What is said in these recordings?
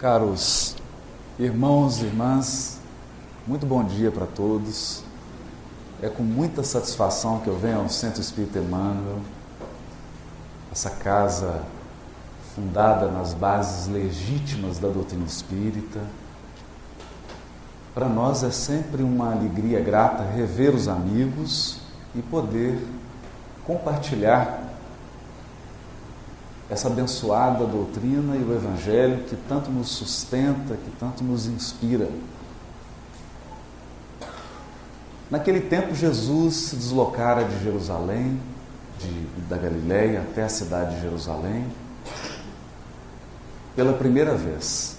Caros irmãos e irmãs, muito bom dia para todos. É com muita satisfação que eu venho ao Centro Espírita Emmanuel, essa casa fundada nas bases legítimas da doutrina espírita. Para nós é sempre uma alegria grata rever os amigos e poder compartilhar essa abençoada doutrina e o Evangelho que tanto nos sustenta, que tanto nos inspira. Naquele tempo, Jesus se deslocara de Jerusalém, da Galileia até a cidade de Jerusalém, pela primeira vez,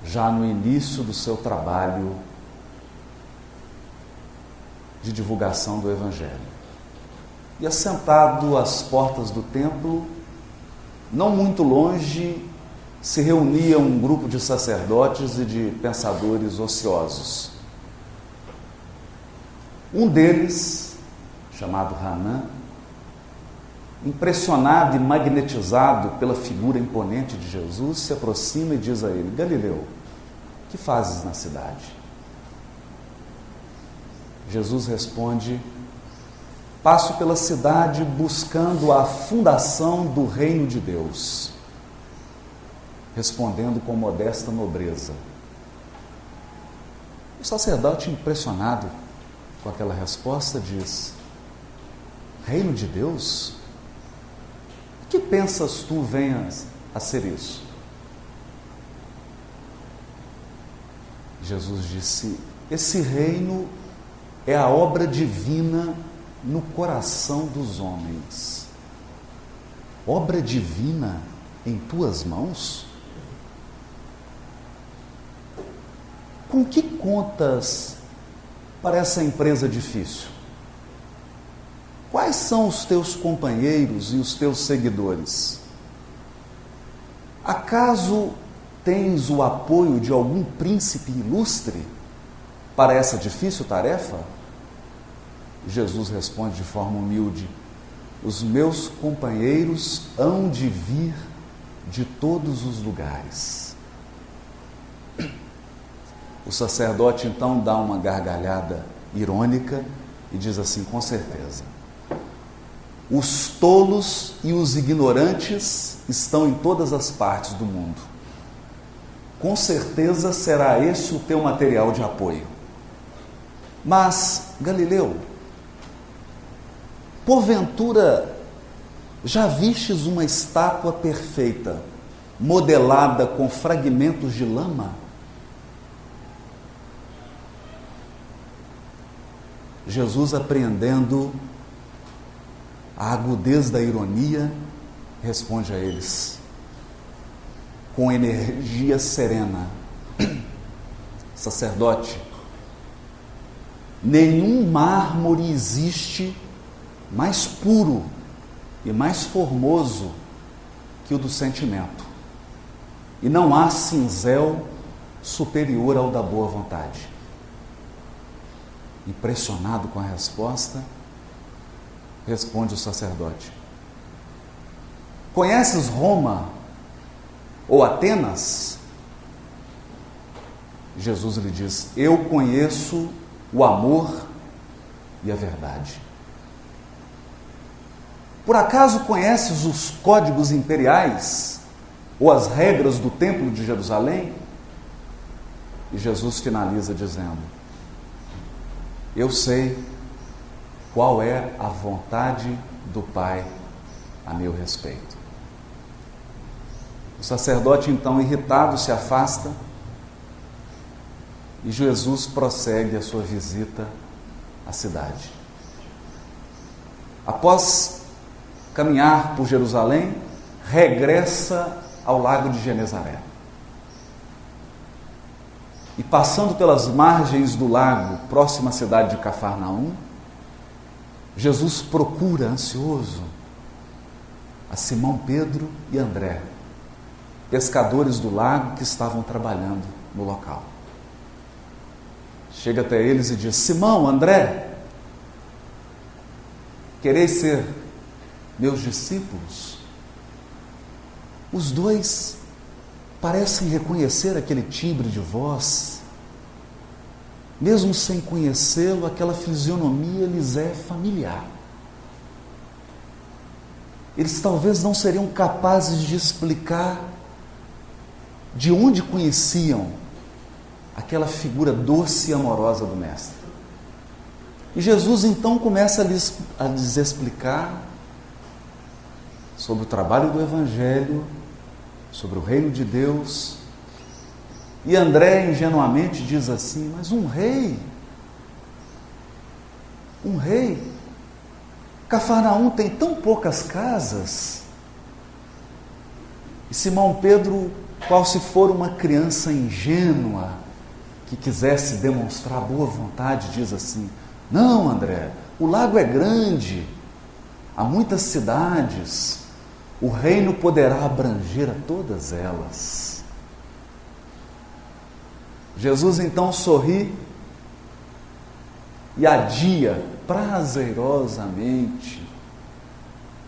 já no início do seu trabalho de divulgação do Evangelho. E assentado às portas do templo, não muito longe, se reunia um grupo de sacerdotes e de pensadores ociosos. Um deles, chamado Hanan, impressionado e magnetizado pela figura imponente de Jesus, se aproxima e diz a ele: Galileu, que fazes na cidade? Jesus responde: passo pela cidade buscando a fundação do reino de Deus. Respondendo com modesta nobreza. O sacerdote, impressionado com aquela resposta, diz: reino de Deus? O que pensas tu venhas a ser isso? Jesus disse: esse reino é a obra divina no coração dos homens. Obra divina em tuas mãos? Com que contas para essa empresa difícil? Quais são os teus companheiros e os teus seguidores? Acaso tens o apoio de algum príncipe ilustre para essa difícil tarefa? Jesus responde de forma humilde: os meus companheiros hão de vir de todos os lugares. O sacerdote então dá uma gargalhada irônica e diz assim: com certeza, os tolos e os ignorantes estão em todas as partes do mundo. Com certeza será esse o teu material de apoio. Mas, Galileu, porventura já vistes uma estátua perfeita, modelada com fragmentos de lama? Jesus, apreendendo a agudez da ironia, responde a eles com energia serena: sacerdote, nenhum mármore existe mais puro e mais formoso que o do sentimento, e não há cinzel superior ao da boa vontade. Impressionado com a resposta, responde o sacerdote: conheces Roma ou Atenas? Jesus lhe diz: eu conheço o amor e a verdade. Por acaso conheces os códigos imperiais ou as regras do templo de Jerusalém? E Jesus finaliza dizendo: eu sei qual é a vontade do Pai a meu respeito. O sacerdote, então, irritado, se afasta e Jesus prossegue a sua visita à cidade. Após caminhar por Jerusalém, regressa ao lago de Genezaré. E passando pelas margens do lago, próxima à cidade de Cafarnaum, Jesus procura, ansioso, a Simão Pedro e André, pescadores do lago que estavam trabalhando no local. Chega até eles e diz: Simão, André, quereis ser meus discípulos? Os dois parecem reconhecer aquele timbre de voz. Mesmo sem conhecê-lo, aquela fisionomia lhes é familiar. Eles talvez não seriam capazes de explicar de onde conheciam aquela figura doce e amorosa do Mestre. E Jesus então começa a lhes explicar sobre o trabalho do Evangelho, sobre o reino de Deus. E André ingenuamente diz assim: mas um rei, Cafarnaum tem tão poucas casas. E Simão Pedro, qual se for uma criança ingênua que quisesse demonstrar boa vontade, diz assim: não, André, o lago é grande, há muitas cidades, o reino poderá abranger a todas elas. Jesus então sorri e adia prazerosamente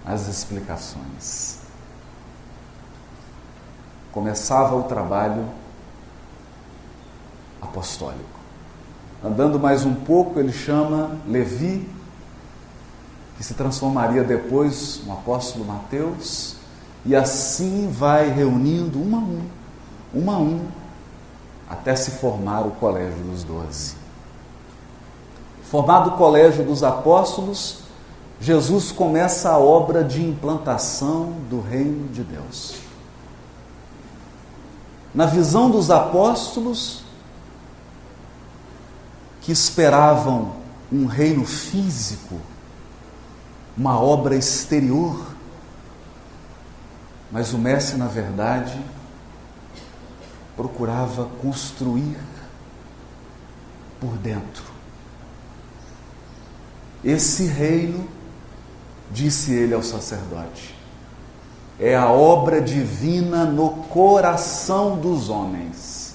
as explicações. Começava o trabalho apostólico. Andando mais um pouco, ele chama Levi, que se transformaria depois no apóstolo Mateus, e assim vai reunindo um a um, até se formar o colégio dos 12. Formado o colégio dos apóstolos, Jesus começa a obra de implantação do reino de Deus. Na visão dos apóstolos, que esperavam um reino físico, uma obra exterior, mas o Mestre, na verdade, procurava construir por dentro. Esse reino, disse ele ao sacerdote, é a obra divina no coração dos homens.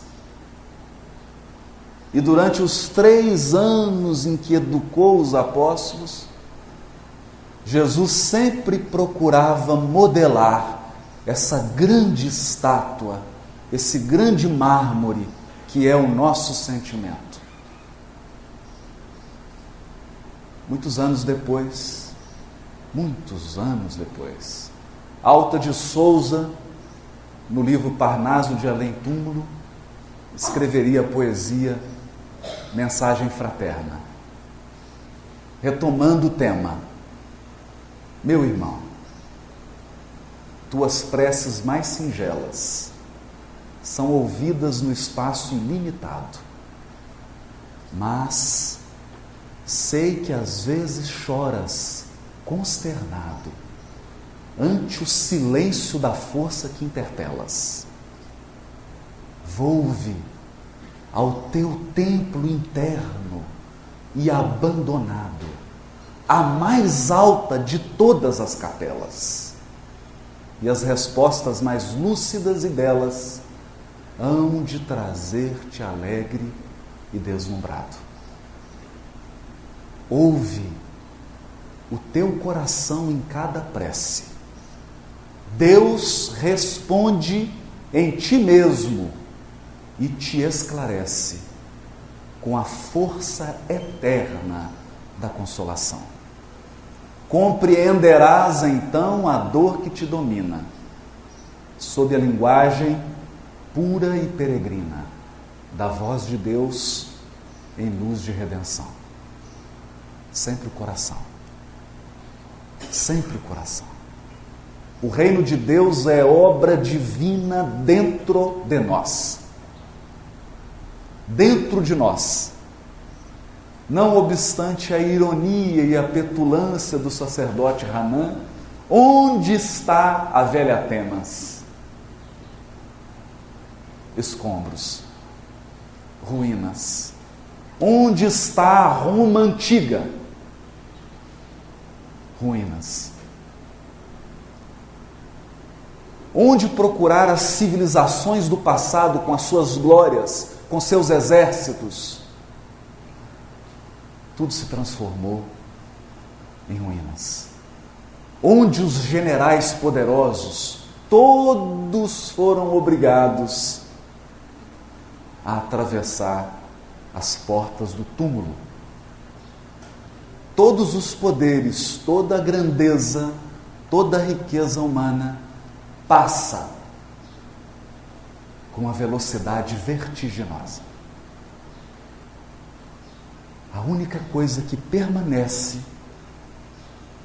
E durante os 3 anos em que educou os apóstolos, Jesus sempre procurava modelar essa grande estátua, esse grande mármore que é o nosso sentimento. Muitos anos depois, Alta de Souza, no livro Parnaso de Além Túmulo, escreveria a poesia Mensagem Fraterna, retomando o tema: meu irmão, tuas preces mais singelas são ouvidas no espaço ilimitado, mas sei que às vezes choras consternado ante o silêncio da força que interpelas. Volve ao teu templo interno e abandonado, a mais alta de todas as capelas, e as respostas mais lúcidas e belas hão de trazer-te alegre e deslumbrado. Ouve o teu coração em cada prece. Deus responde em ti mesmo e te esclarece com a força eterna da consolação. Compreenderás então a dor que te domina, sob a linguagem pura e peregrina da voz de Deus em luz de redenção. Sempre o coração. Sempre o coração. O reino de Deus é obra divina dentro de nós. Dentro de nós. Não obstante a ironia e a petulância do sacerdote Hanã, onde está a velha Atenas? Escombros, ruínas. Onde está a Roma antiga? Ruínas. Onde procurar as civilizações do passado com as suas glórias, com seus exércitos? Tudo se transformou em ruínas. Onde os generais poderosos, todos foram obrigados a atravessar as portas do túmulo. Todos os poderes, toda a grandeza, toda a riqueza humana passa com uma velocidade vertiginosa. A única coisa que permanece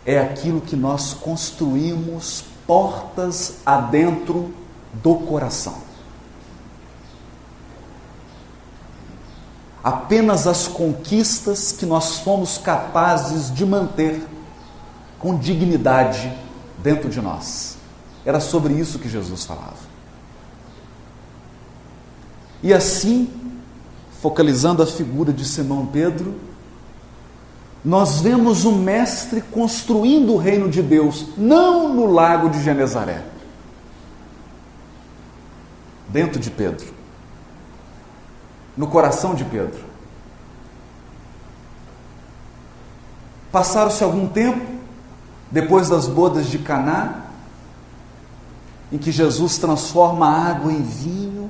é aquilo que nós construímos portas adentro do coração. Apenas as conquistas que nós fomos capazes de manter com dignidade dentro de nós. Era sobre isso que Jesus falava. E assim, focalizando a figura de Simão Pedro, nós vemos o Mestre construindo o reino de Deus, não no lago de Genezaré, dentro de Pedro, no coração de Pedro. Passaram-se algum tempo, depois das bodas de Caná, em que Jesus transforma a água em vinho,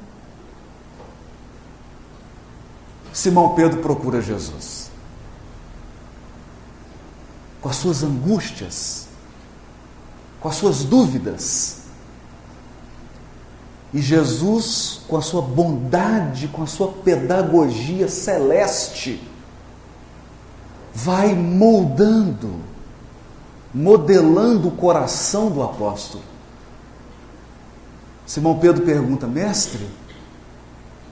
Simão Pedro procura Jesus. Com as suas angústias, com as suas dúvidas. E Jesus, com a sua bondade, com a sua pedagogia celeste, vai moldando, modelando o coração do apóstolo. Simão Pedro pergunta: mestre,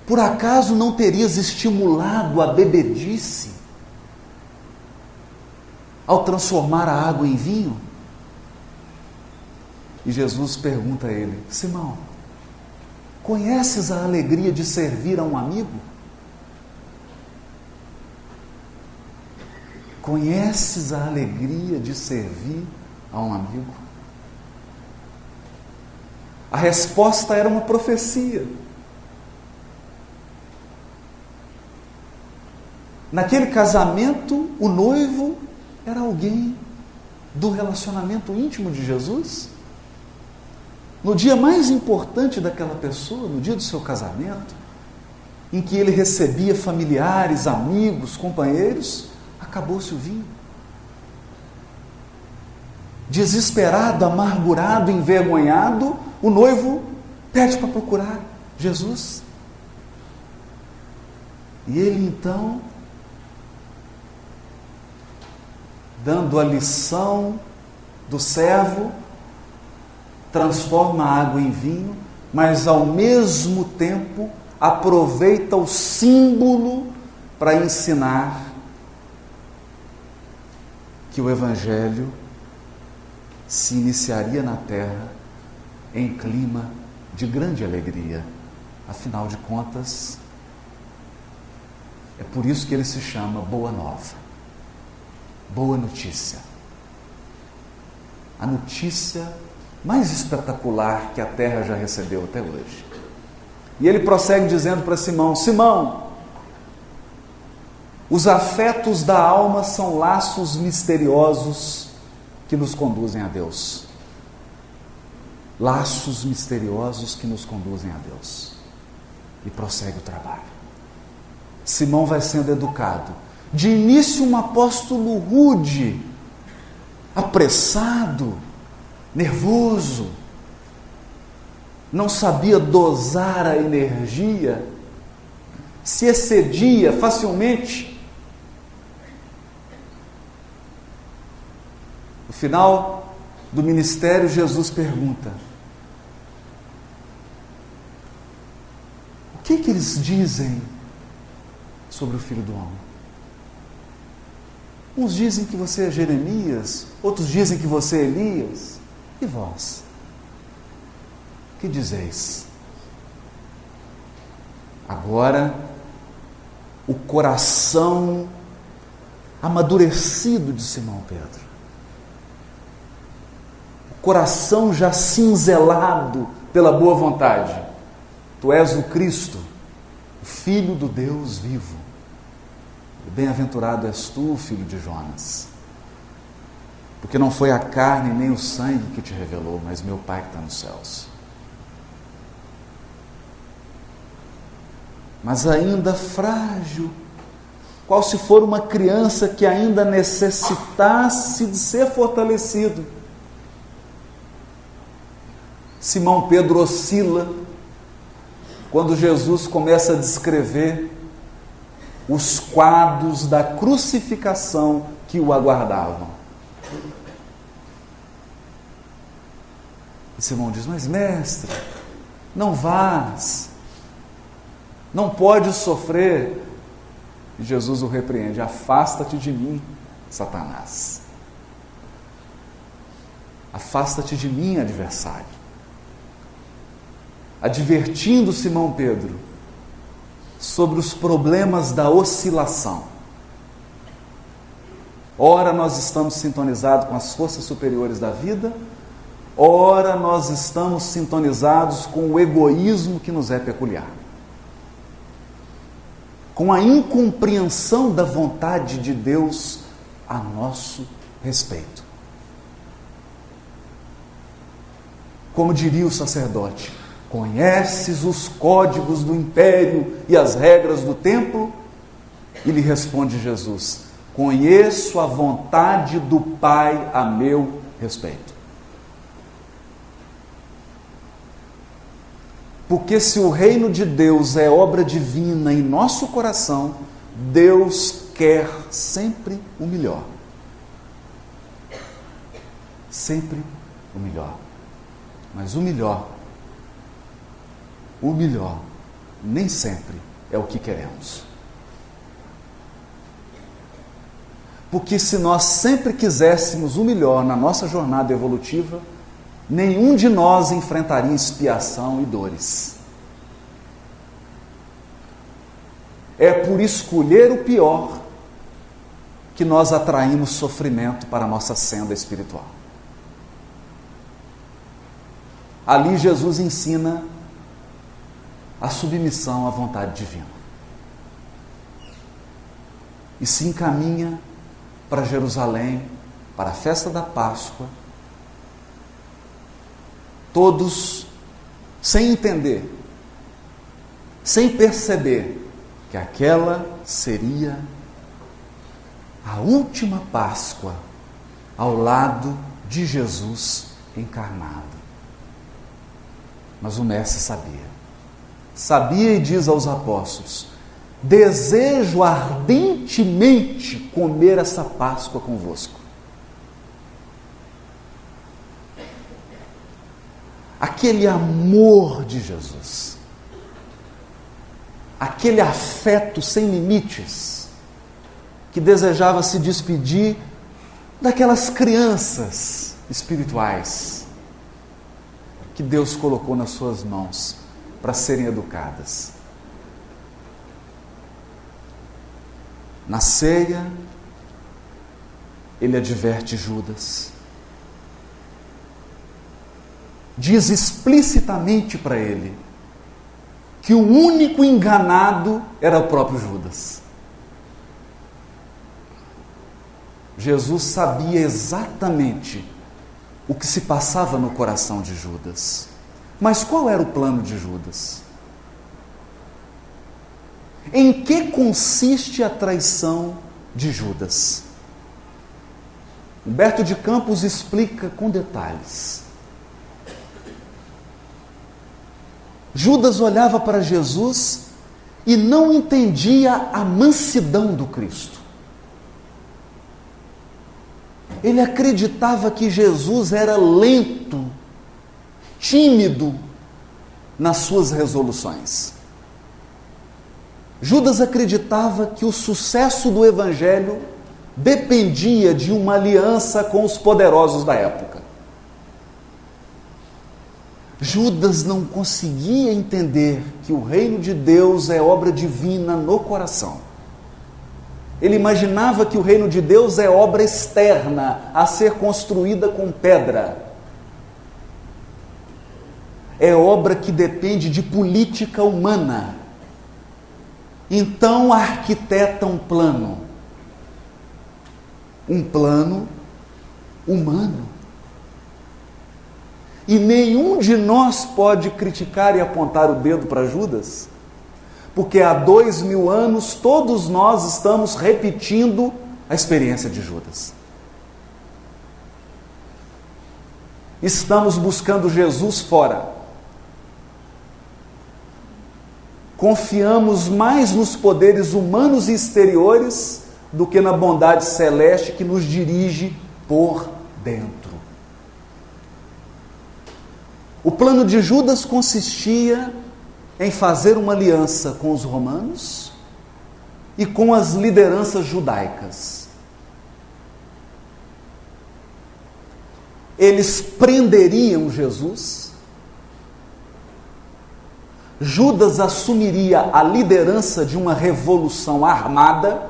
por acaso não terias estimulado a bebedice ao transformar a água em vinho? E Jesus pergunta a ele: Simão, conheces a alegria de servir a um amigo? Conheces a alegria de servir a um amigo? A resposta era uma profecia. Naquele casamento, o noivo era alguém do relacionamento íntimo de Jesus. No dia mais importante daquela pessoa, no dia do seu casamento, em que ele recebia familiares, amigos, companheiros, acabou-se o vinho. Desesperado, amargurado, envergonhado, o noivo pede para procurar Jesus. E ele então, dando a lição do servo, transforma a água em vinho, mas ao mesmo tempo aproveita o símbolo para ensinar que o Evangelho se iniciaria na terra em clima de grande alegria. Afinal de contas, é por isso que ele se chama Boa Nova, Boa Notícia. A notícia mais espetacular que a terra já recebeu até hoje. E ele prossegue dizendo para Simão: Simão, os afetos da alma são laços misteriosos que nos conduzem a Deus. Laços misteriosos que nos conduzem a Deus. E prossegue o trabalho. Simão vai sendo educado. De início, um apóstolo rude, apressado, nervoso, não sabia dosar a energia, se excedia facilmente. No final do ministério, Jesus pergunta: o que eles dizem sobre o Filho do Homem? Uns dizem que você é Jeremias, outros dizem que você é Elias. E vós? Que dizeis? Agora, o coração amadurecido de Simão Pedro, o coração já cinzelado pela boa vontade. Tu és o Cristo, o Filho do Deus vivo. Bem-aventurado és tu, filho de Jonas, porque não foi a carne nem o sangue que te revelou, mas meu Pai que está nos céus. mas ainda frágil, qual se for uma criança que ainda necessitasse de ser fortalecido. Simão Pedro oscila quando Jesus começa a descrever os quadros da crucificação que o aguardavam. E Simão diz: mas mestre, não vás, não podes sofrer. E Jesus o repreende: afasta-te de mim, Satanás. Afasta-te de mim, adversário. Advertindo Simão Pedro sobre os problemas da oscilação. Ora nós estamos sintonizados com as forças superiores da vida, ora nós estamos sintonizados com o egoísmo que nos é peculiar, com a incompreensão da vontade de Deus a nosso respeito. Como diria o sacerdote: conheces os códigos do império e as regras do templo? E lhe responde Jesus: conheço a vontade do Pai a meu respeito. Porque se o reino de Deus é obra divina em nosso coração, Deus quer sempre o melhor. Sempre o melhor. Mas o melhor nem sempre é o que queremos. Porque se nós sempre quiséssemos o melhor na nossa jornada evolutiva, nenhum de nós enfrentaria expiação e dores. É por escolher o pior que nós atraímos sofrimento para a nossa senda espiritual. Ali Jesus ensina a submissão à vontade divina. E se encaminha para Jerusalém, para a festa da Páscoa, todos sem entender, sem perceber que aquela seria a última Páscoa ao lado de Jesus encarnado. Mas o mestre sabia e diz aos apóstolos: desejo ardentemente comer essa Páscoa convosco. Aquele amor de Jesus, aquele afeto sem limites, que desejava se despedir daquelas crianças espirituais que Deus colocou nas suas mãos para serem educadas. Na ceia, ele adverte Judas. Diz explicitamente para ele que o único enganado era o próprio Judas. Jesus sabia exatamente o que se passava no coração de Judas. Mas qual era o plano de Judas? Em que consiste a traição de Judas? Humberto de Campos explica com detalhes. Judas olhava para Jesus e não entendia a mansidão do Cristo. Ele acreditava que Jesus era lento, tímido nas suas resoluções. Judas acreditava que o sucesso do Evangelho dependia de uma aliança com os poderosos da época. Judas não conseguia entender que o reino de Deus é obra divina no coração. Ele imaginava que o reino de Deus é obra externa, a ser construída com pedra. É obra que depende de política humana. Então arquiteta um plano humano. E nenhum de nós pode criticar e apontar o dedo para Judas, porque há 2000 anos todos nós estamos repetindo a experiência de Judas. Estamos buscando Jesus fora. Confiamos mais nos poderes humanos e exteriores do que na bondade celeste que nos dirige por dentro. O plano de Judas consistia em fazer uma aliança com os romanos e com as lideranças judaicas. Eles prenderiam Jesus. Judas assumiria a liderança de uma revolução armada,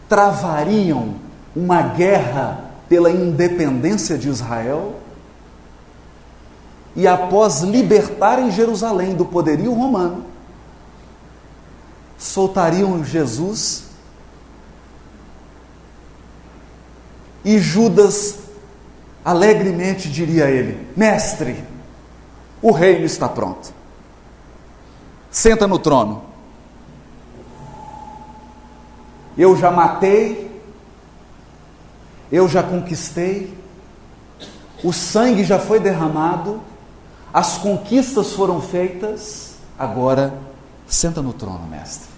travariam uma guerra pela independência de Israel e, após libertarem Jerusalém do poderio romano, soltariam Jesus e Judas alegremente diria a ele: mestre, o reino está pronto. Senta no trono. Eu já matei, eu já conquistei, o sangue já foi derramado, as conquistas foram feitas, agora senta no trono, mestre.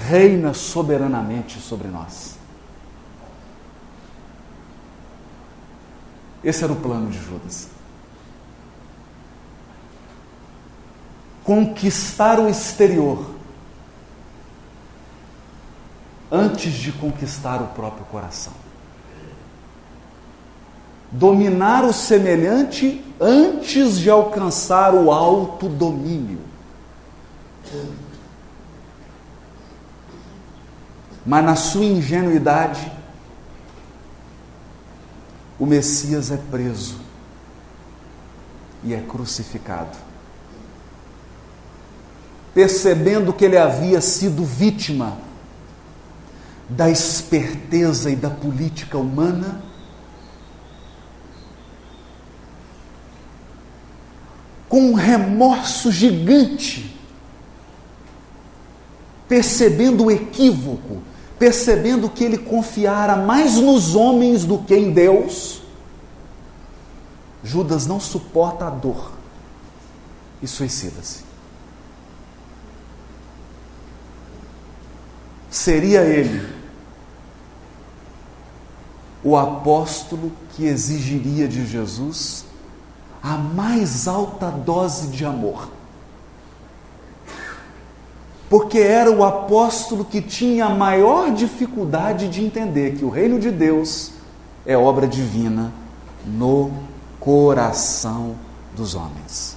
Reina soberanamente sobre nós. Esse era o plano de Judas. Conquistar o exterior antes de conquistar o próprio coração. Dominar o semelhante antes de alcançar o autodomínio. Mas na sua ingenuidade, o Messias é preso e é crucificado. Percebendo que ele havia sido vítima da esperteza e da política humana, com um remorso gigante, percebendo o equívoco, percebendo que ele confiara mais nos homens do que em Deus, Judas não suporta a dor e suicida-se. Seria ele o apóstolo que exigiria de Jesus a mais alta dose de amor. Porque era o apóstolo que tinha a maior dificuldade de entender que o reino de Deus é obra divina no coração dos homens.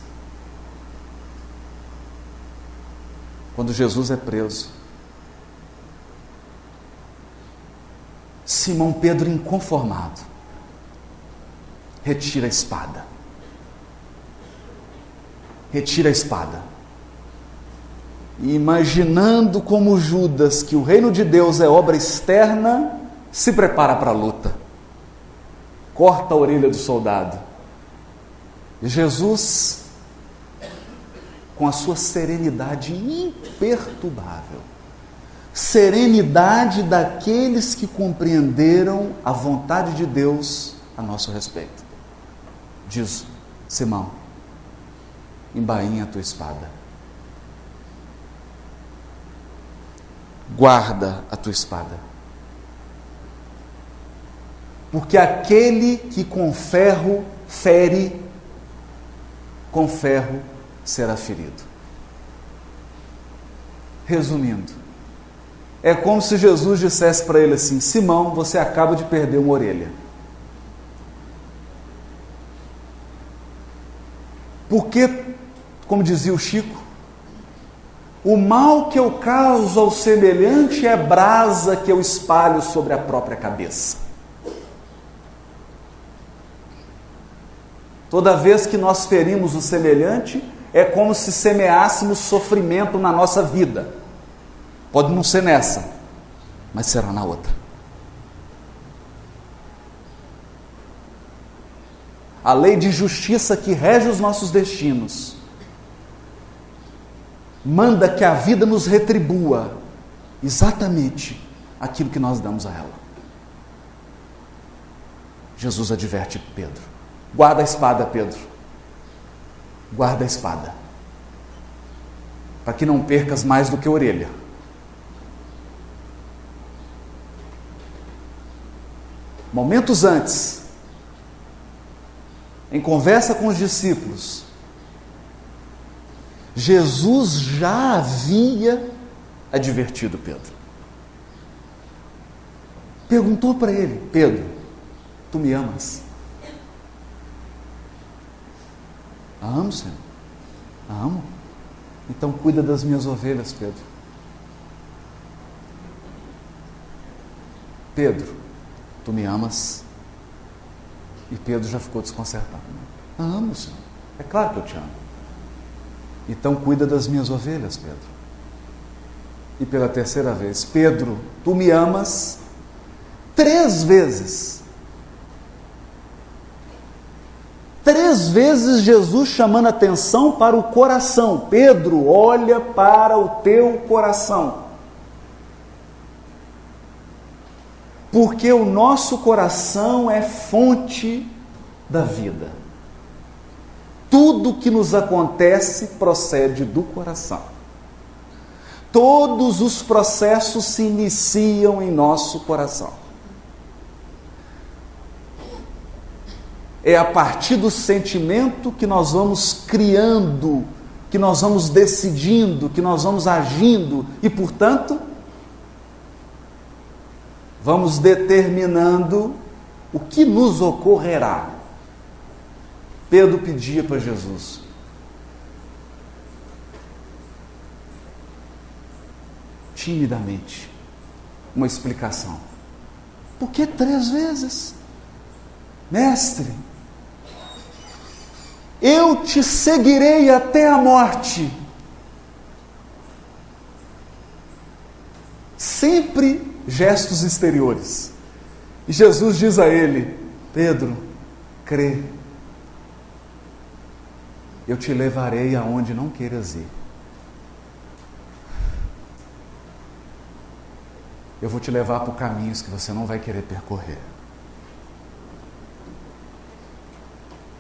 Quando Jesus é preso, Simão Pedro, inconformado, retira a espada. Retira a espada. E imaginando como Judas que o reino de Deus é obra externa, se prepara para a luta. Corta a orelha do soldado. E Jesus, com a sua serenidade imperturbável, serenidade daqueles que compreenderam a vontade de Deus a nosso respeito, diz: Simão, embainha a tua espada, guarda a tua espada, porque aquele que com ferro fere, com ferro será ferido. Resumindo, é como se Jesus dissesse para ele assim: Simão, você acaba de perder uma orelha. Porque, como dizia o Chico, o mal que eu causo ao semelhante é brasa que eu espalho sobre a própria cabeça. Toda vez que nós ferimos o semelhante, é como se semeássemos sofrimento na nossa vida. Pode não ser nessa, mas será na outra. a lei de justiça que rege os nossos destinos, manda que a vida nos retribua exatamente aquilo que nós damos a ela. Jesus adverte Pedro: guarda a espada, Pedro, guarda a espada, para que não percas mais do que a orelha. Momentos antes, em conversa com os discípulos, Jesus já havia advertido Pedro. Perguntou para ele: Pedro, tu me amas? Amo, Senhor. Amo. Então cuida das minhas ovelhas, Pedro. Pedro, tu me amas? E Pedro já ficou desconcertado. Amo, Senhor. É claro que eu te amo. Então cuida das minhas ovelhas, Pedro. E pela terceira vez: Pedro, tu me amas? 3 vezes. 3 vezes Jesus chamando atenção para o coração. Pedro, olha para o teu coração. Porque o nosso coração é fonte da vida. Tudo que nos acontece procede do coração. Todos os processos se iniciam em nosso coração. É a partir do sentimento que nós vamos criando, que nós vamos decidindo, que nós vamos agindo e, portanto, vamos determinando o que nos ocorrerá. Pedro pedia para Jesus: timidamente, uma explicação. Por que 3 vezes? Mestre, eu te seguirei até a morte. Sempre gestos exteriores. E Jesus diz a ele: Pedro, crê, eu te levarei aonde não queiras ir. Eu vou te levar por caminhos que você não vai querer percorrer.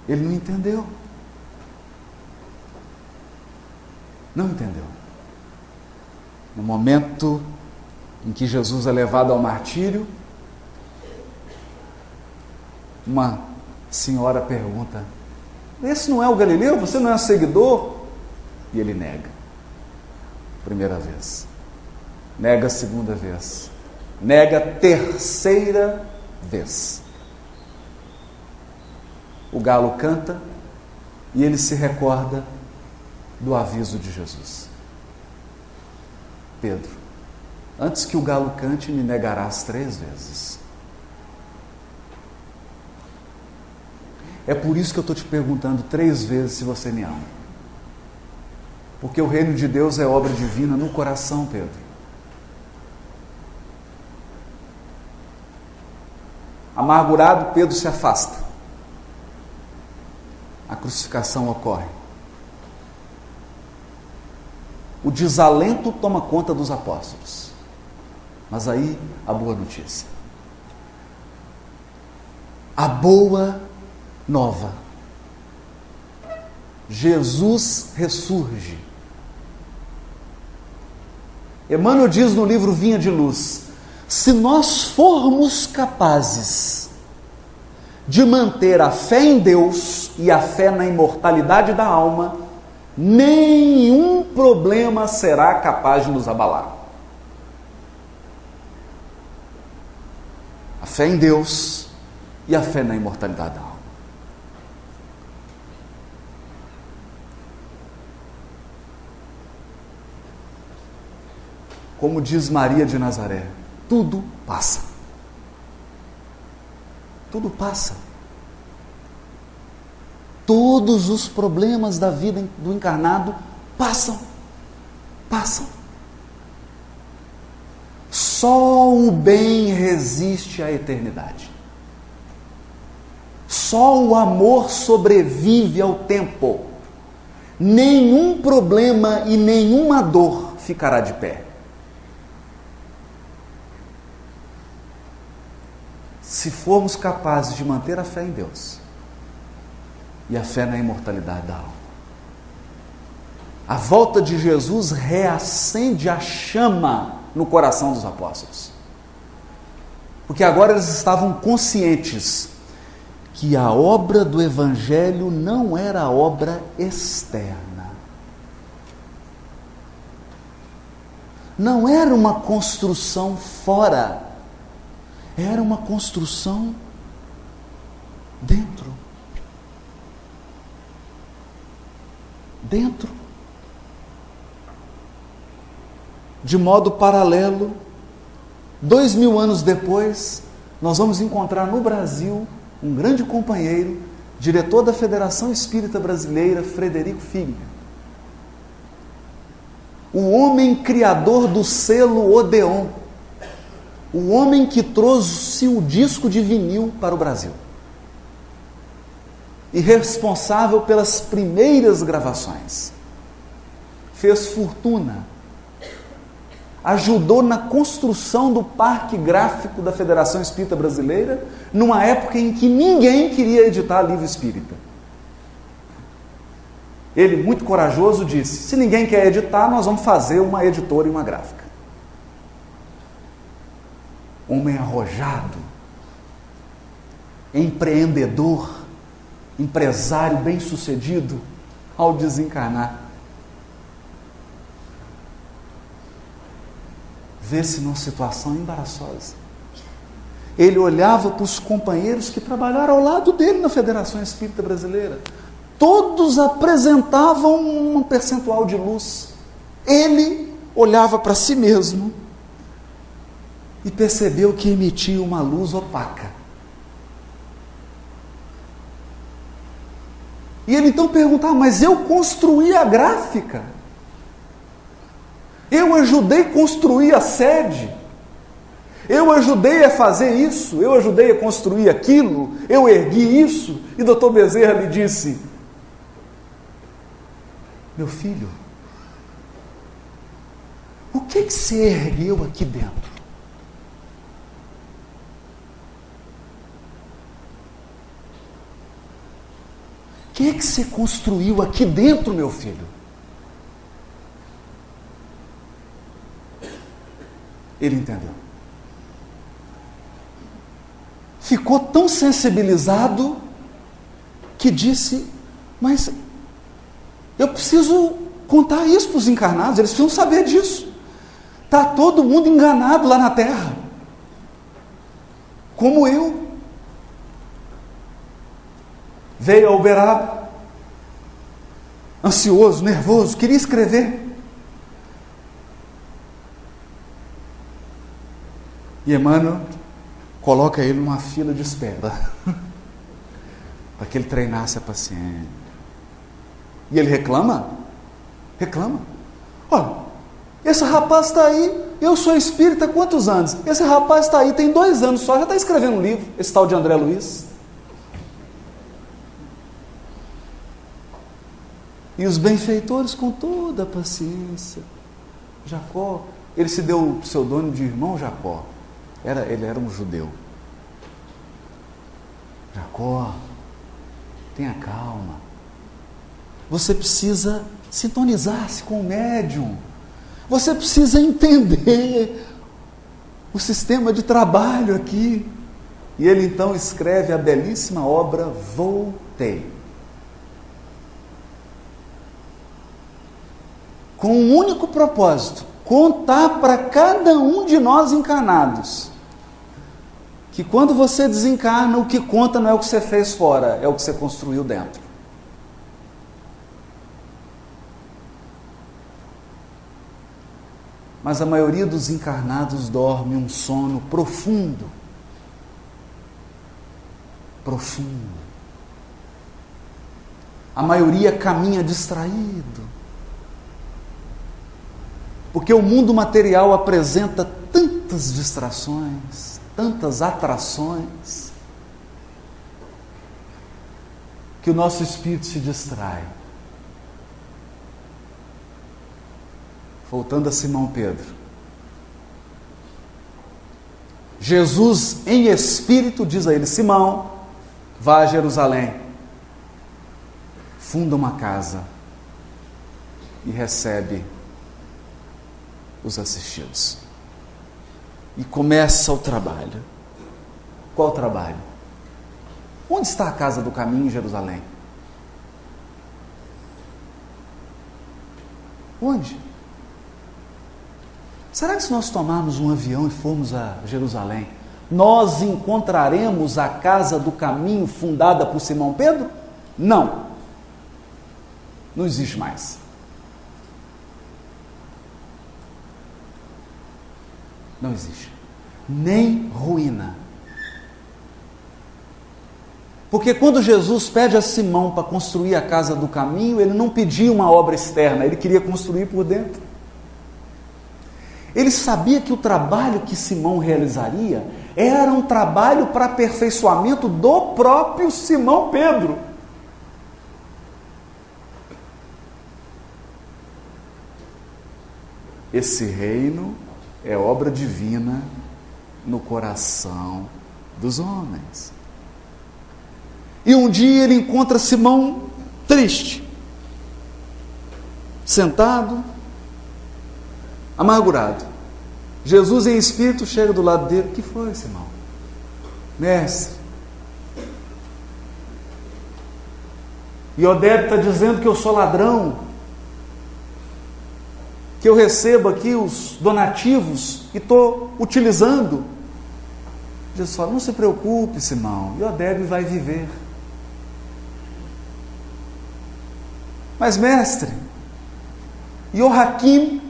Ele não entendeu. Não entendeu. No momento em que Jesus é levado ao martírio, uma senhora pergunta: esse não é o Galileu? Você não é seguidor? E ele nega. Primeira vez. Nega a segunda vez. Nega a terceira vez. O galo canta e ele se recorda do aviso de Jesus: Pedro, antes que o galo cante, me negarás 3 vezes. É por isso que eu estou te perguntando 3 vezes se você me ama. Porque o reino de Deus é obra divina no coração, Pedro. Amargurado, Pedro se afasta. A crucificação ocorre. O desalento toma conta dos apóstolos. Mas aí, a boa notícia. A boa nova. Jesus ressurge. Emmanuel diz no livro Vinha de Luz: se nós formos capazes de manter a fé em Deus e a fé na imortalidade da alma, nenhum problema será capaz de nos abalar. A fé em Deus e a fé na imortalidade da alma. Como diz Maria de Nazaré, tudo passa. Tudo passa. Todos os problemas da vida do encarnado passam. Passam. Só o bem resiste à eternidade. Só o amor sobrevive ao tempo. Nenhum problema e nenhuma dor ficará de pé. Se formos capazes de manter a fé em Deus e a fé na imortalidade da alma. A volta de Jesus reacende a chama no coração dos apóstolos. Porque agora eles estavam conscientes que a obra do Evangelho não era obra externa. Não era uma construção fora. Era uma construção dentro. Dentro. De modo paralelo, 2000 anos depois, nós vamos encontrar no Brasil um grande companheiro, diretor da Federação Espírita Brasileira, Frederico Filho. O homem criador do selo Odeon. O homem que trouxe o disco de vinil para o Brasil. E responsável pelas primeiras gravações. Fez fortuna. Ajudou na construção do parque gráfico da Federação Espírita Brasileira, numa época em que ninguém queria editar livro espírita. Ele, muito corajoso, disse: se ninguém quer editar, nós vamos fazer uma editora e uma gráfica. Homem arrojado, empreendedor, empresário bem-sucedido, ao desencarnar, vê-se numa situação embaraçosa. Ele olhava para os companheiros que trabalharam ao lado dele na Federação Espírita Brasileira. Todos apresentavam um percentual de luz. Ele olhava para si mesmo e percebeu que emitia uma luz opaca. E ele então perguntava: mas eu construí a gráfica, eu ajudei a construir a sede, eu ajudei a fazer isso, eu ajudei a construir aquilo, eu ergui isso. E Dr. Bezerra lhe disse: meu filho, o que você ergueu aqui dentro? O que você construiu aqui dentro, meu filho? Ele entendeu. Ficou tão sensibilizado que disse: mas eu preciso contar isso para os encarnados, eles precisam saber disso. Está todo mundo enganado lá na Terra, como eu. Veio a Uberaba, ansioso, nervoso, queria escrever. E Emmanuel coloca ele numa fila de espera, para que ele treinasse a paciência. E ele reclama? Reclama. Olha, esse rapaz está aí, eu sou espírita há quantos anos? Esse rapaz está aí, tem 2 anos só, já está escrevendo um livro, esse tal de André Luiz. E os benfeitores, com toda a paciência, Jacó, ele se deu o pseudônimo de irmão Jacó. Ele era um judeu. Jacó, tenha calma. Você precisa sintonizar-se com o médium. Você precisa entender o sistema de trabalho aqui. E ele então escreve a belíssima obra Voltei. Com um único propósito: contar para cada um de nós encarnados que quando você desencarna, o que conta não é o que você fez fora, é o que você construiu dentro. Mas a maioria dos encarnados dorme um sono profundo. Profundo. A maioria caminha distraído. Porque o mundo material apresenta tantas distrações, tantas atrações, que o nosso espírito se distrai. Voltando a Simão Pedro. Jesus, em espírito, diz a ele: Simão, vá a Jerusalém, funda uma casa e recebe os assistidos. E começa o trabalho. Qual o trabalho? Onde está a casa do caminho em Jerusalém? Onde? Será que se nós tomarmos um avião e formos a Jerusalém, nós encontraremos a casa do caminho fundada por Simão Pedro? Não. Não existe mais. Não existe. Nem ruína. Porque quando Jesus pede a Simão para construir a casa do caminho, ele não pediu uma obra externa, ele queria construir por dentro. Ele sabia que o trabalho que Simão realizaria era um trabalho para aperfeiçoamento do próprio Simão Pedro. Esse reino é obra divina no coração dos homens. E um dia ele encontra Simão triste, sentado, amargurado. Jesus em espírito chega do lado dele: o que foi, Simão? Mestre, Iodebe está dizendo que eu sou ladrão, que eu recebo aqui os donativos e estou utilizando. Jesus fala: não se preocupe, Simão, Iodebe vai viver. Mas mestre, Joaquim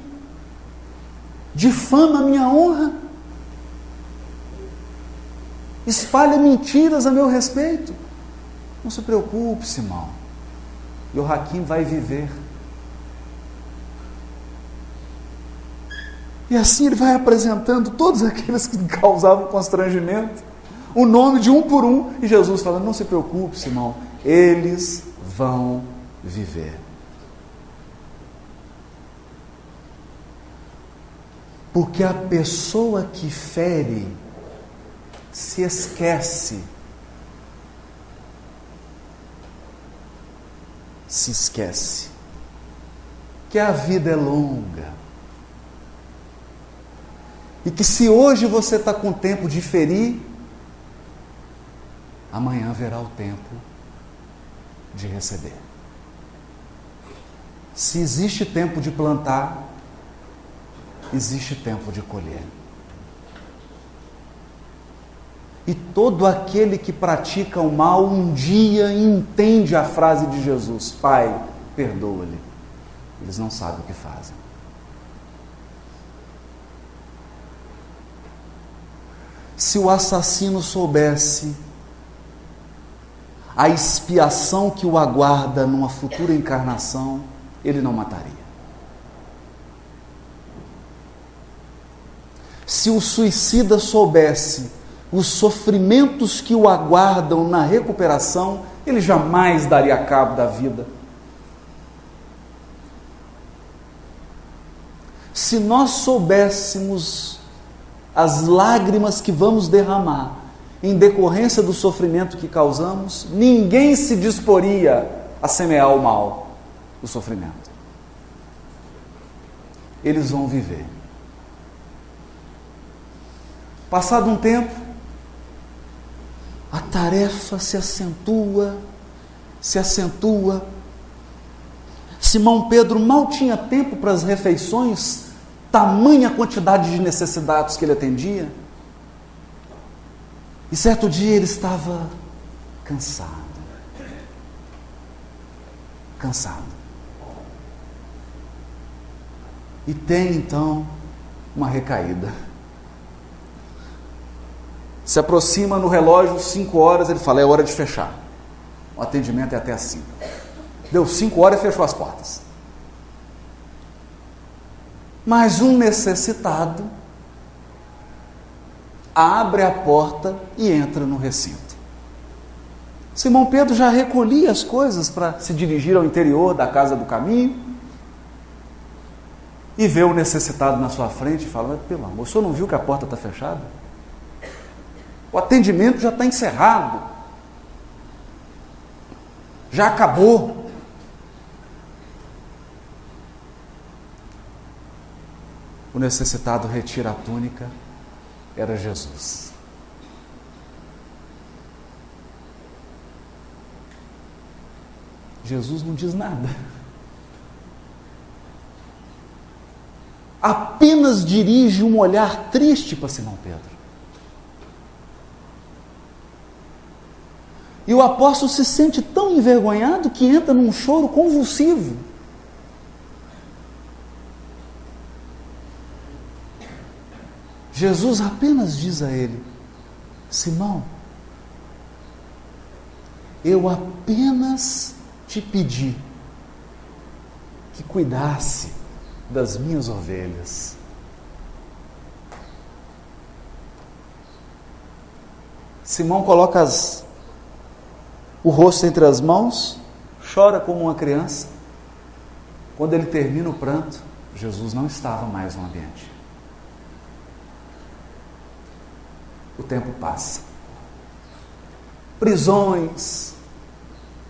difama a minha honra, espalha mentiras a meu respeito. Não se preocupe, Simão, Joaquim vai viver. E assim ele vai apresentando todos aqueles que causavam constrangimento, o nome de um por um, e Jesus fala: não se preocupe, Simão, eles vão viver. Porque a pessoa que fere se esquece. Se esquece que a vida é longa. E que se hoje você está com tempo de ferir, amanhã haverá o tempo de receber. Se existe tempo de plantar, existe tempo de colher. E todo aquele que pratica o mal um dia entende a frase de Jesus: Pai, perdoa-lhe, eles não sabem o que fazem. Se o assassino soubesse a expiação que o aguarda numa futura encarnação, ele não mataria. Se o suicida soubesse os sofrimentos que o aguardam na recuperação, ele jamais daria cabo da vida. Se nós soubéssemos as lágrimas que vamos derramar em decorrência do sofrimento que causamos, ninguém se disporia a semear o mal, o sofrimento. Eles vão viver. Passado um tempo, a tarefa se acentua. Simão Pedro mal tinha tempo para as refeições, tamanha quantidade de necessidades que ele atendia. E certo dia ele estava cansado. E tem então uma recaída. Se aproxima no relógio 5 horas, ele fala: é hora de fechar. O atendimento é até às 5. Deu 5 horas e fechou as portas. Mas um necessitado abre a porta e entra no recinto. Simão Pedro já recolhia as coisas para se dirigir ao interior da casa do caminho e vê o necessitado na sua frente e fala: mas, pelo amor, o senhor não viu que a porta está fechada? O atendimento já está encerrado. Já acabou. O necessitado retira a túnica, era Jesus. Jesus não diz nada. Apenas dirige um olhar triste para Simão Pedro. E o apóstolo se sente tão envergonhado que entra num choro convulsivo. Jesus apenas diz a ele: Simão, eu apenas te pedi que cuidasse das minhas ovelhas. Simão coloca o rosto entre as mãos, chora como uma criança. Quando ele termina o pranto, Jesus não estava mais no ambiente. O tempo passa. Prisões,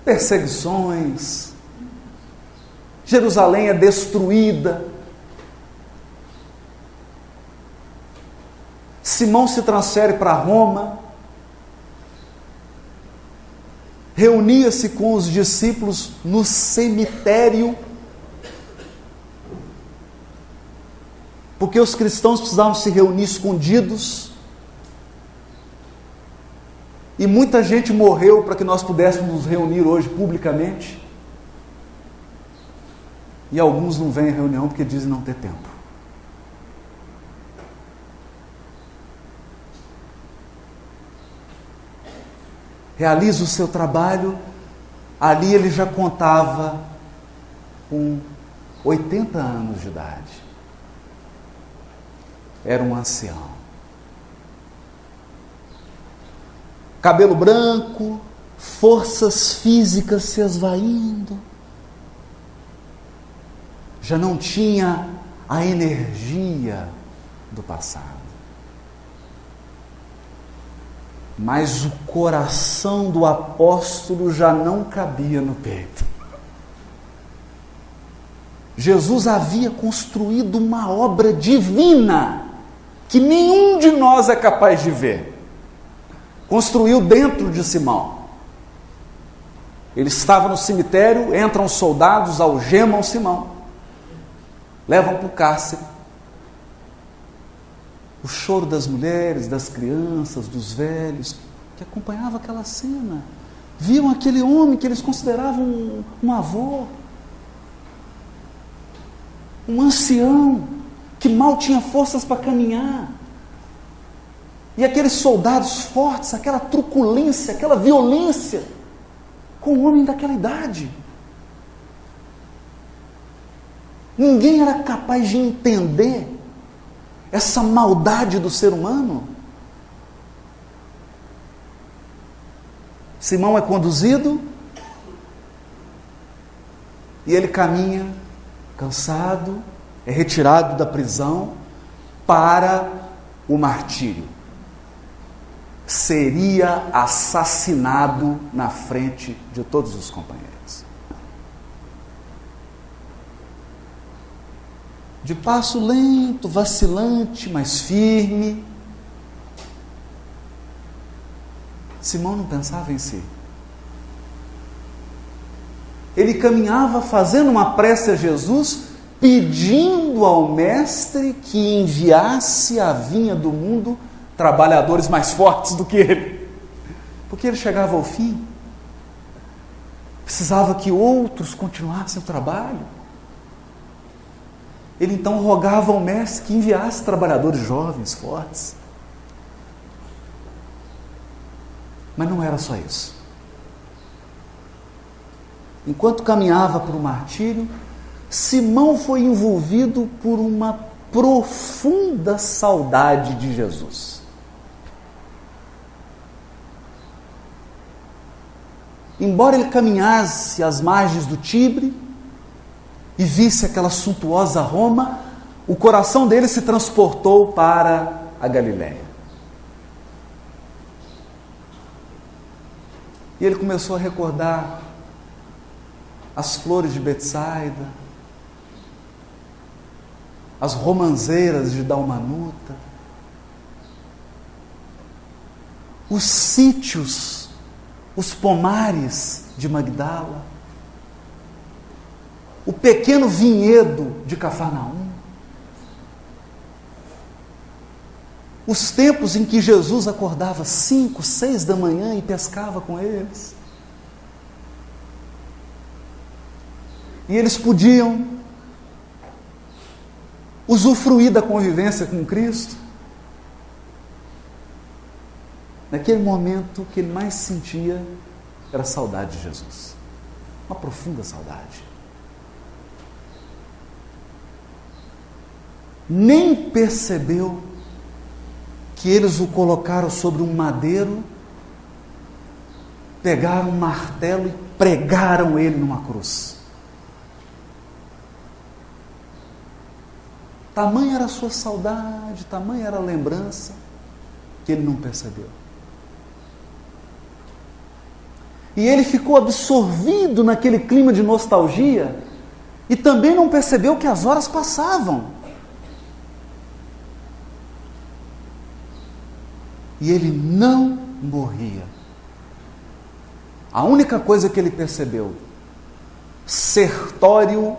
perseguições, Jerusalém é destruída. Simão se transfere para Roma, reunia-se com os discípulos no cemitério, porque os cristãos precisavam se reunir escondidos, e muita gente morreu para que nós pudéssemos nos reunir hoje publicamente, e alguns não vêm à reunião porque dizem não ter tempo. Realiza o seu trabalho. Ali ele já contava com 80 anos de idade. Era um ancião. Cabelo branco, forças físicas se esvaindo. Já não tinha a energia do passado. Mas o coração do apóstolo já não cabia no peito. Jesus havia construído uma obra divina que nenhum de nós é capaz de ver. Construiu dentro de Simão. Ele estava no cemitério, entram os soldados, algemam Simão, levam para o cárcere. O choro das mulheres, das crianças, dos velhos, que acompanhavam aquela cena, viam aquele homem que eles consideravam um avô, um ancião, que mal tinha forças para caminhar, e aqueles soldados fortes, aquela truculência, aquela violência, com um homem daquela idade. Ninguém era capaz de entender essa maldade do ser humano. Simão é conduzido e ele caminha cansado, é retirado da prisão para o martírio. Seria assassinado na frente de todos os companheiros. De passo lento, vacilante, mas firme, Simão não pensava em si. Ele caminhava fazendo uma prece a Jesus, pedindo ao Mestre que enviasse à vinha do mundo trabalhadores mais fortes do que ele. Porque ele chegava ao fim, precisava que outros continuassem o trabalho. Ele então rogava ao Mestre que enviasse trabalhadores jovens, fortes. Mas não era só isso. Enquanto caminhava para o martírio, Simão foi envolvido por uma profunda saudade de Jesus. embora ele caminhasse às margens do Tibre e visse aquela suntuosa Roma, o coração dele se transportou para a Galiléia. E ele começou a recordar as flores de Betsaida, as romanzeiras de Dalmanuta, os sítios, os pomares de Magdala, o pequeno vinhedo de Cafarnaum, os tempos em que Jesus acordava 5, 6 da manhã e pescava com eles. E eles podiam usufruir da convivência com Cristo. Naquele momento, o que ele mais sentia era a saudade de Jesus. Uma profunda saudade. Nem percebeu que eles o colocaram sobre um madeiro, pegaram um martelo e pregaram ele numa cruz. Tamanha era a sua saudade, tamanha era a lembrança, que ele não percebeu. E ele ficou absorvido naquele clima de nostalgia e também não percebeu que as horas passavam. E ele não morria. A única coisa que ele percebeu, Sertório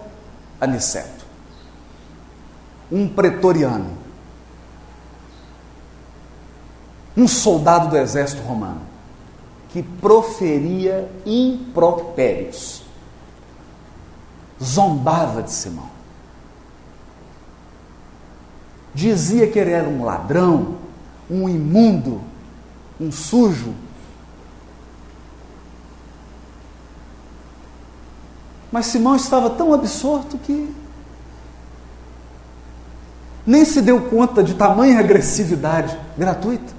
Aniceto, um pretoriano, um soldado do exército romano, que proferia impropérios, zombava de Simão, dizia que ele era um ladrão, um imundo, um sujo. Mas Simão estava tão absorto que nem se deu conta de tamanha agressividade gratuita.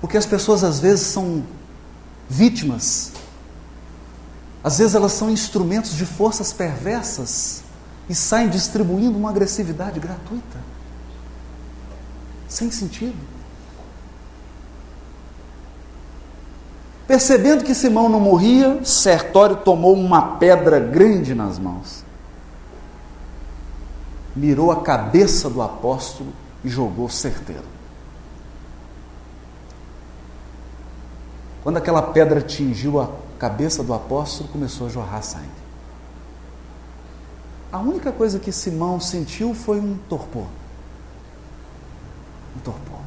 Porque as pessoas às vezes são vítimas, às vezes elas são instrumentos de forças perversas e saem distribuindo uma agressividade gratuita, sem sentido. Percebendo que Simão não morria, Sertório tomou uma pedra grande nas mãos, mirou a cabeça do apóstolo e jogou certeiro. Quando aquela pedra atingiu a cabeça do apóstolo, começou a jorrar sangue. A única coisa que Simão sentiu foi um torpor. Um torpor.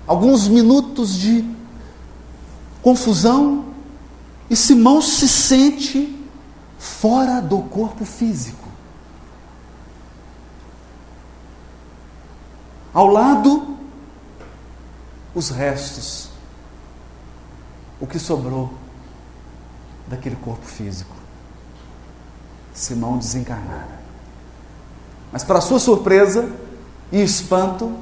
Alguns minutos de confusão e Simão se sente fora do corpo físico. Ao lado, os restos, o que sobrou daquele corpo físico. Simão desencarnara. Mas para sua surpresa e espanto,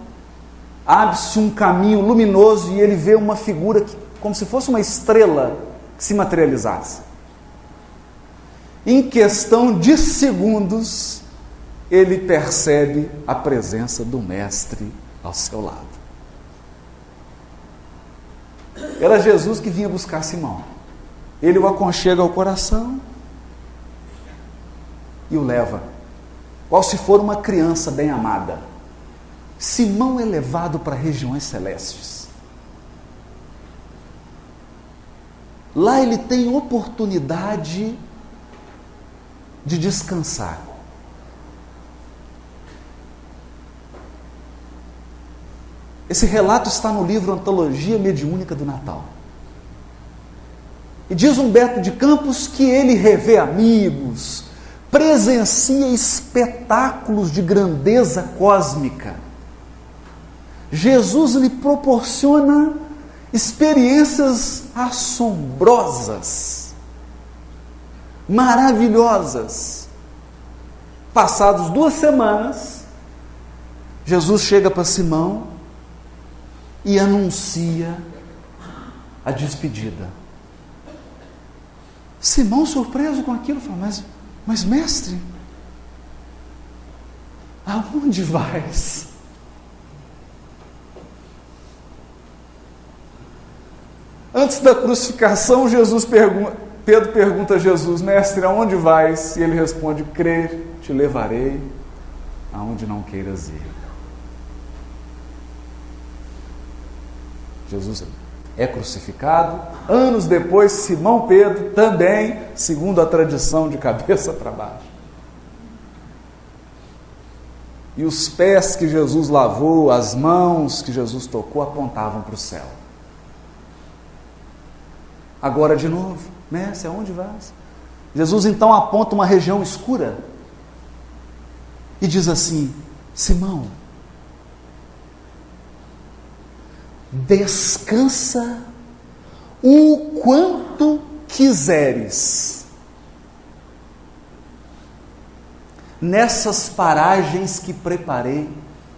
abre-se um caminho luminoso e ele vê uma figura que, como se fosse uma estrela que se materializasse. Em questão de segundos, ele percebe a presença do Mestre ao seu lado. Era Jesus que vinha buscar Simão. Ele o aconchega ao coração e o leva, qual se for uma criança bem amada. Simão é levado para regiões celestes. Lá ele tem oportunidade de descansar. Esse relato está no livro Antologia Mediúnica do Natal. E diz Humberto de Campos que ele revê amigos, presencia espetáculos de grandeza cósmica. Jesus lhe proporciona experiências assombrosas, maravilhosas. Passados 2 semanas, Jesus chega para Simão e anuncia a despedida. Simão, surpreso com aquilo, fala: mas mestre, aonde vais? Antes da crucificação, Pedro pergunta a Jesus: mestre, aonde vais? E ele responde: crer, te levarei aonde não queiras ir. Jesus é crucificado. Anos depois, Simão Pedro também, segundo a tradição, de cabeça para baixo. E os pés que Jesus lavou, as mãos que Jesus tocou, apontavam para o céu. Agora de novo: mestre, aonde vais? Jesus então aponta uma região escura e diz assim: Simão, descansa o quanto quiseres nessas paragens que preparei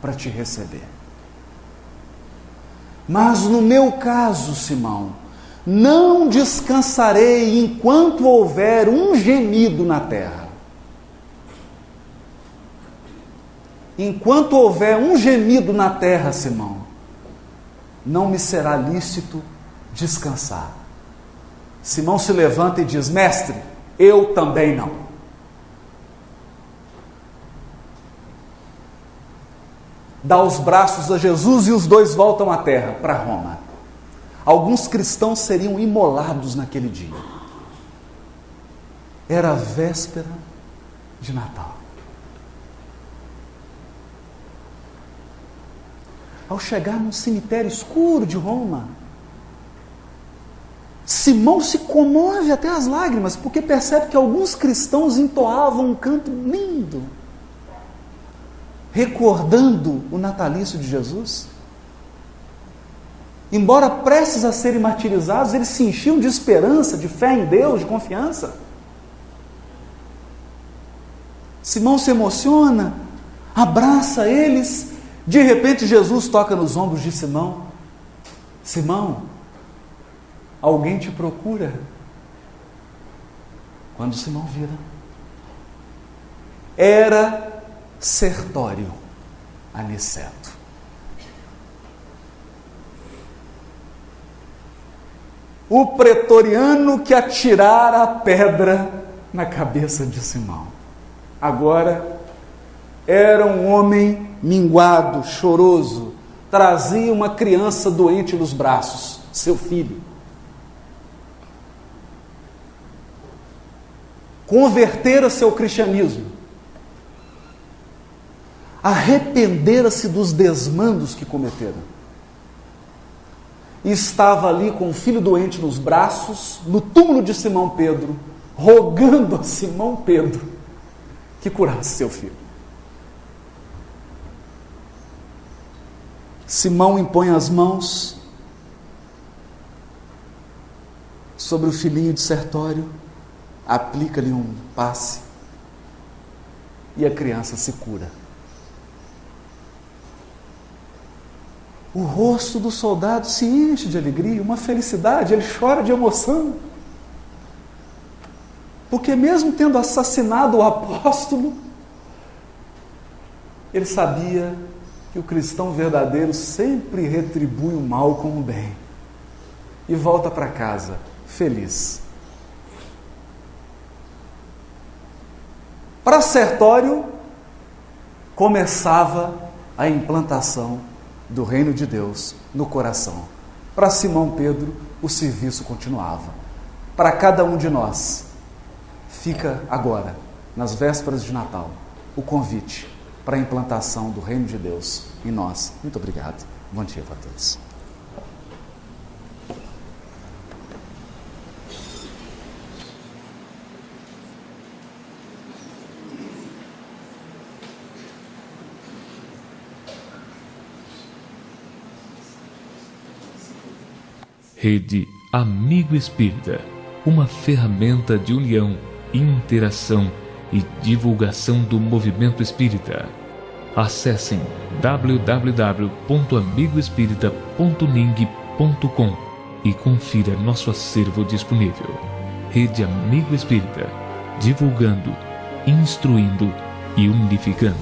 para te receber. Mas no meu caso, Simão, não descansarei enquanto houver um gemido na terra. Enquanto houver um gemido na terra, Simão, não me será lícito descansar. Simão se levanta e diz: mestre, eu também não. Dá os braços a Jesus e os dois voltam à terra, para Roma. Alguns cristãos seriam imolados naquele dia. Era a véspera de Natal. Ao chegar num cemitério escuro de Roma, Simão se comove até as lágrimas, porque percebe que alguns cristãos entoavam um canto lindo, recordando o natalício de Jesus. Embora prestes a serem martirizados, eles se enchiam de esperança, de fé em Deus, de confiança. Simão se emociona, abraça eles. De repente, Jesus toca nos ombros de Simão: Simão, alguém te procura. Quando Simão vira, era Sertório Aniceto. O pretoriano que atirara a pedra na cabeça de Simão. Agora era um homem minguado, choroso, trazia uma criança doente nos braços, seu filho. Convertera-se ao cristianismo, arrependera-se dos desmandos que cometeram. E estava ali com o filho doente nos braços, no túmulo de Simão Pedro, rogando a Simão Pedro que curasse seu filho. Simão impõe as mãos sobre o filhinho de Sertório, aplica-lhe um passe e a criança se cura. O rosto do soldado se enche de alegria, uma felicidade, ele chora de emoção. Porque mesmo tendo assassinado o apóstolo, ele sabia que o cristão verdadeiro sempre retribui o mal com o bem. E volta para casa feliz. Para Sertório, começava a implantação do reino de Deus no coração. Para Simão Pedro, o serviço continuava. Para cada um de nós, fica agora, nas vésperas de Natal, o convite para a implantação do reino de Deus em nós. Muito obrigado. Bom dia para todos. Rede Amigo Espírita, uma ferramenta de união, interação e divulgação do movimento espírita. Acessem www.amigoespírita.ning.com e confira nosso acervo disponível. Rede Amigo Espírita, divulgando, instruindo e unificando.